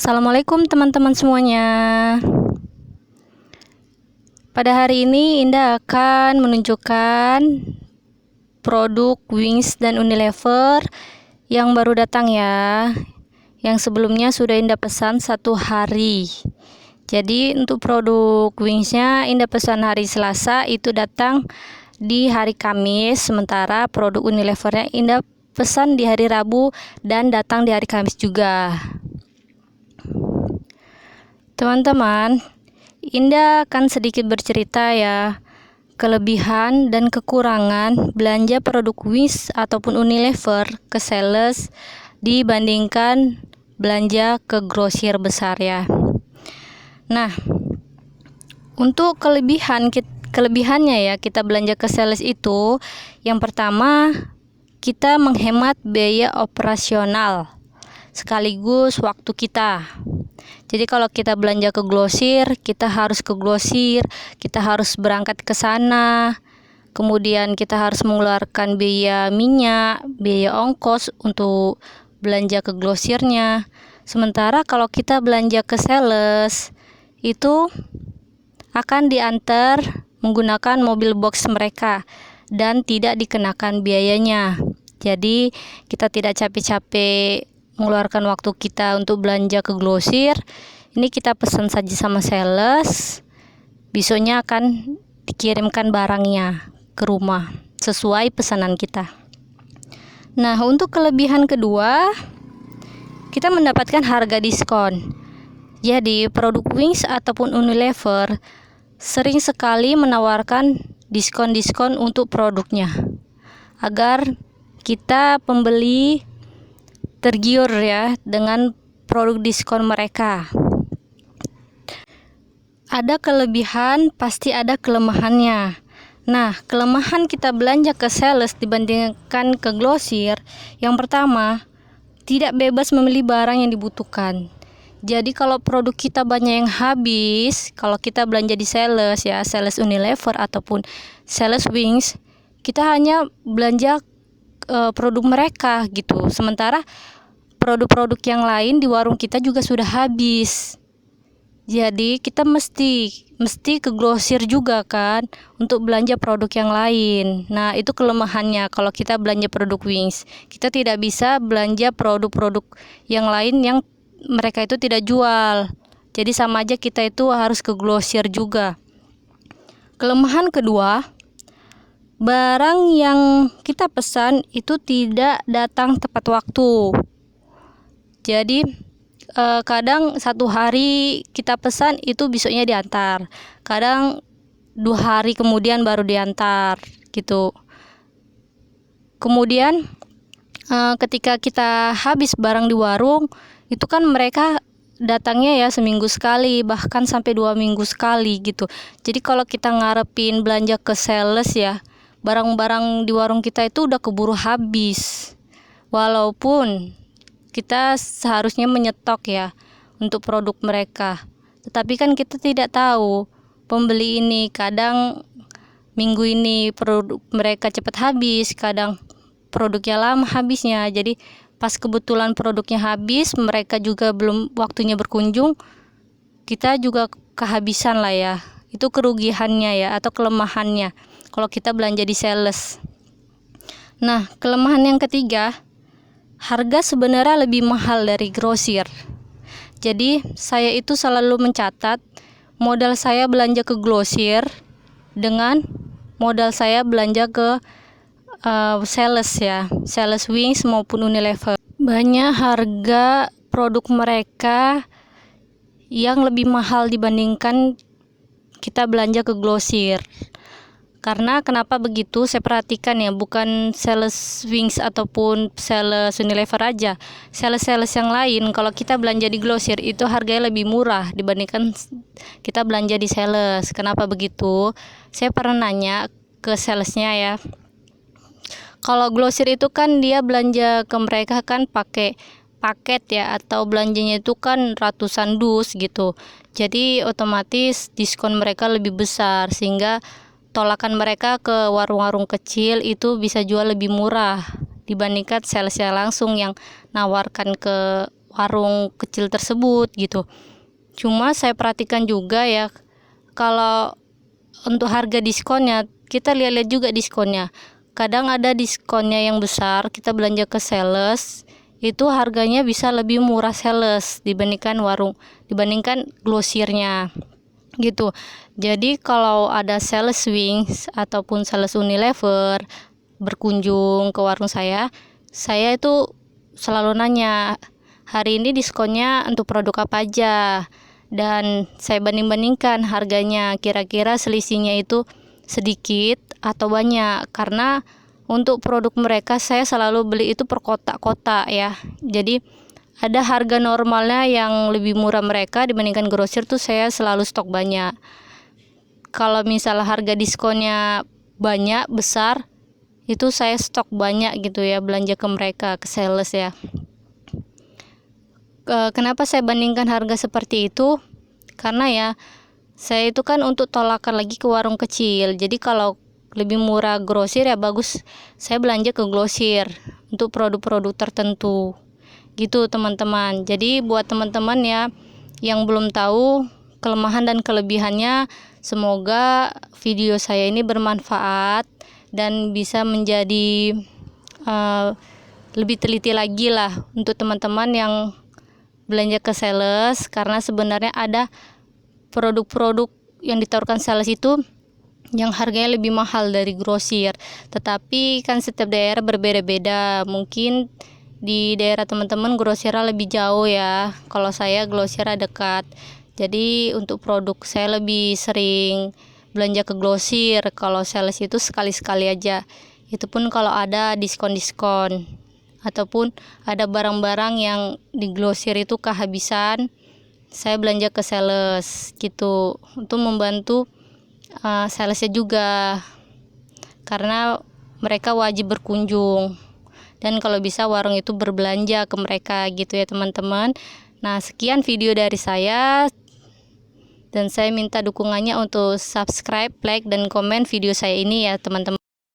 Assalamualaikum teman-teman semuanya. Pada hari ini Indah akan menunjukkan produk Wings dan Unilever yang baru datang ya. Yang sebelumnya sudah Indah pesan 1 hari. Jadi untuk produk Wingsnya Indah pesan hari Selasa, itu datang di hari Kamis. Sementara produk Unilevernya Indah pesan di hari Rabu dan datang di hari Kamis juga. Teman-teman, Indah akan sedikit bercerita ya, kelebihan dan kekurangan belanja produk Wings ataupun Unilever ke sales dibandingkan belanja ke grosir besar ya. Nah, untuk kelebihannya ya kita belanja ke sales itu, yang pertama kita menghemat biaya operasional sekaligus waktu kita. Jadi kalau kita belanja ke grosir, kita harus ke grosir, kita harus berangkat ke sana, kemudian kita harus mengeluarkan biaya minyak, biaya ongkos untuk belanja ke grosirnya. Sementara kalau kita belanja ke sales, itu akan diantar menggunakan mobil box mereka dan tidak dikenakan biayanya. Jadi kita tidak capek-capek mengeluarkan waktu kita untuk belanja ke grosir. Ini kita pesan saja sama sales, besoknya akan dikirimkan barangnya ke rumah sesuai pesanan kita. Nah, untuk kelebihan kedua, kita mendapatkan harga diskon. Jadi produk Wings ataupun Unilever sering sekali menawarkan diskon-diskon untuk produknya agar kita pembeli tergiur ya dengan produk diskon mereka. Ada kelebihan, pasti ada kelemahannya. Nah, kelemahan kita belanja ke sales dibandingkan ke grosir, yang pertama, tidak bebas memilih barang yang dibutuhkan. Jadi kalau produk kita banyak yang habis, kalau kita belanja di sales ya, sales Unilever ataupun sales Wings, kita hanya belanja produk mereka gitu. Sementara produk-produk yang lain di warung kita juga sudah habis. Jadi kita mesti ke grosir juga kan untuk belanja produk yang lain. Nah, itu kelemahannya kalau kita belanja produk Wings. Kita tidak bisa belanja produk-produk yang lain yang mereka itu tidak jual. Jadi sama aja kita itu harus ke grosir juga. Kelemahan kedua, barang yang kita pesan itu tidak datang tepat waktu. Jadi kadang 1 hari kita pesan itu besoknya diantar. Kadang 2 hari kemudian baru diantar gitu. Kemudian ketika kita habis barang di warung, itu kan mereka datangnya ya seminggu sekali, bahkan sampai 2 minggu sekali gitu. Jadi kalau kita ngarepin belanja ke sales ya, barang-barang di warung kita itu udah keburu habis. Walaupun kita seharusnya menyetok ya untuk produk mereka, tetapi kan kita tidak tahu pembeli ini kadang minggu ini produk mereka cepat habis, kadang produknya lama habisnya. Jadi pas kebetulan produknya habis, mereka juga belum waktunya berkunjung, kita juga kehabisan lah ya. Itu kerugiannya ya, atau kelemahannya kalau kita belanja di sales. Nah, kelemahan yang ketiga, harga sebenarnya lebih mahal dari grosir. Jadi saya itu selalu mencatat modal saya belanja ke grosir dengan modal saya belanja ke sales ya, sales Wings maupun Unilever. Banyak harga produk mereka yang lebih mahal dibandingkan kita belanja ke grosir. Karena kenapa begitu saya perhatikan ya, bukan sales Wings ataupun sales Unilever aja, sales-sales yang lain kalau kita belanja di grosir itu harganya lebih murah dibandingkan kita belanja di sales. Kenapa begitu? Saya pernah nanya ke salesnya ya, kalau grosir itu kan dia belanja ke mereka kan pakai paket ya, atau belanjanya itu kan ratusan dus gitu. Jadi otomatis diskon mereka lebih besar, sehingga tolakan mereka ke warung-warung kecil itu bisa jual lebih murah dibandingkan salesnya langsung yang nawarkan ke warung kecil tersebut gitu. Cuma saya perhatikan juga ya, kalau untuk harga diskonnya, kita lihat-lihat juga diskonnya. Kadang ada diskonnya yang besar, kita belanja ke sales, itu harganya bisa lebih murah sales dibandingkan grosirnya gitu. Jadi kalau ada sales Wings ataupun sales Unilever berkunjung ke warung saya itu selalu nanya, hari ini diskonnya untuk produk apa aja, dan saya banding-bandingkan harganya, kira-kira selisihnya itu sedikit atau banyak, karena untuk produk mereka saya selalu beli itu per kotak-kotak ya. Jadi ada harga normalnya yang lebih murah mereka dibandingkan grosir tuh saya selalu stok banyak. Kalau misalnya harga diskonnya banyak, besar, itu saya stok banyak gitu ya, belanja ke mereka, ke sales ya. Kenapa saya bandingkan harga seperti itu? Karena ya saya itu kan untuk tolakan lagi ke warung kecil. Jadi kalau lebih murah grosir ya bagus saya belanja ke grosir untuk produk-produk tertentu gitu teman-teman. Jadi buat teman-teman ya yang belum tahu kelemahan dan kelebihannya, semoga video saya ini bermanfaat dan bisa menjadi lebih teliti lagi lah untuk teman-teman yang belanja ke sales, karena sebenarnya ada produk-produk yang ditawarkan sales itu yang harganya lebih mahal dari grosir, tetapi kan setiap daerah berbeda-beda. Mungkin di daerah teman-teman grosirnya lebih jauh ya, kalau saya grosirnya dekat. Jadi untuk produk saya lebih sering belanja ke grosir. Kalau sales itu sekali-sekali aja, itu pun kalau ada diskon-diskon ataupun ada barang-barang yang di grosir itu kehabisan, saya belanja ke sales gitu, untuk membantu salesnya juga, karena mereka wajib berkunjung, dan kalau bisa warung itu berbelanja ke mereka gitu ya teman-teman. Nah, sekian video dari saya, dan saya minta dukungannya untuk subscribe, like, dan komen video saya ini ya teman-teman.